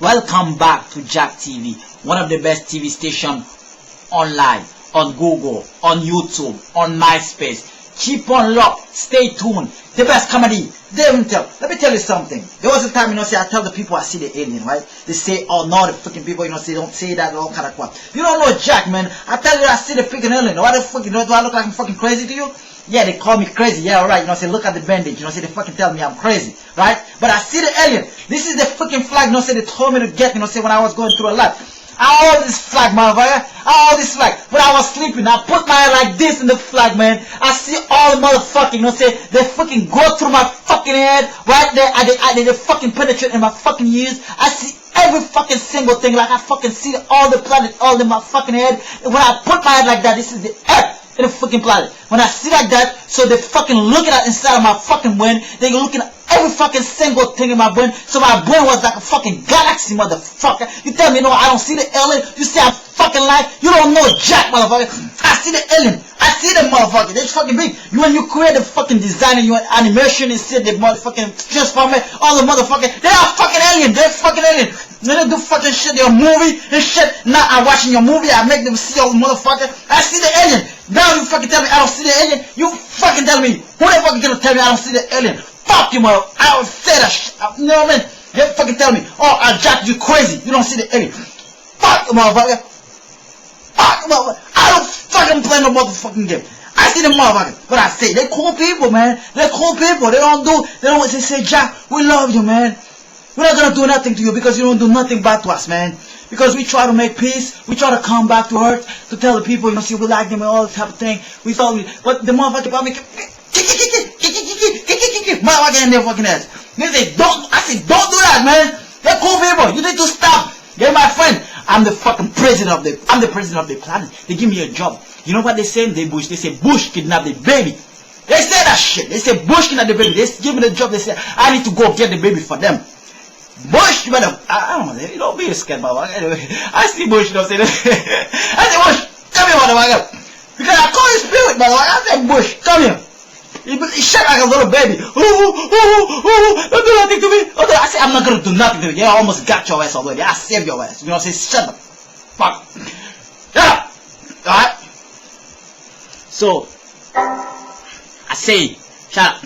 Welcome back to Jack TV, one of the best TV station online, on Google, on YouTube, on MySpace. Keep on lock, stay tuned. The best comedy, they will tell. Let me tell you something. There was a time, say, I tell the people I see the alien, right? They say, oh no, the fucking people, say, don't say that, all kind of crap. You don't know Jack, man. I tell you I see the freaking alien. Why the fuck, do I look like I'm fucking crazy to you? Yeah, they call me crazy. Yeah, alright. Say, look at the bandage. Say, they fucking tell me I'm crazy, right? But I see the alien. This is the fucking flag. Say, they told me to get. Say, when I was going through a lot. I hold this flag, motherfucker. I hold this flag. When I was sleeping, I put my hand like this in the flag, man. I see all the motherfucking. Say, they fucking go through my fucking head right there. They fucking penetrate in my fucking ears. I see every fucking single thing. Like I fucking see all the planet, all in my fucking head. And when I put my head like that, this is the earth. In the fucking planet. When I see like that, so they fucking looking at inside of my fucking brain. They looking at every fucking single thing in my brain. So my brain was like a fucking galaxy, motherfucker. You tell me no, I don't see the alien. You say I'm fucking lying. You don't know Jack, motherfucker. I see the alien. I see the motherfucker. They fucking big. When you create the fucking design and your animation and see the motherfucking transformer, all the motherfucking, they are fucking alien. They're fucking alien. They do fucking shit. Your movie and shit. Now I'm watching your movie. I make them see all the motherfucker. I see the alien. Now you fucking tell me I don't see the alien. You fucking tell me. Who the fuck gonna tell me I don't see the alien? Fuck you, mother. I don't say that shit. You know what I mean? You fucking tell me. Oh, Jack, you crazy. You don't see the alien. Fuck you, motherfucker. Fuck you, motherfucker. I don't fucking play no motherfucking game. I see the motherfucker. What I say, they cool people, man. They're cool people. They don't say, Jack, we love you, man. We're not gonna do nothing to you because you don't do nothing bad to us, man. Because we try to make peace, we try to come back to earth, to tell the people, see, we like them and all this type of thing. We thought but the motherfucker about me, motherfucker in their fucking ass. They say, I say, don't do that, man. They're cool people. You need to stop. They're my friend. I'm the fucking president of the planet. They give me a job. You know what they say? They say Bush kidnapped the baby. They say that shit. They say Bush kidnapped the baby. They give me the job. They say I need to go get the baby for them. Bush, you better, I don't know, you don't be scared, motherfucker. Anyway, I see Bush, say that. I say, Bush, come here, motherfucker. Because I call you spirit, motherfucker. I say, Bush, come here. He shut like a little baby. Don't do nothing to me. I say, I'm not going to do nothing to you. I almost got your ass already. I saved your ass. Say, shut up. Fuck. Shut up. Alright? So, I say, shut up.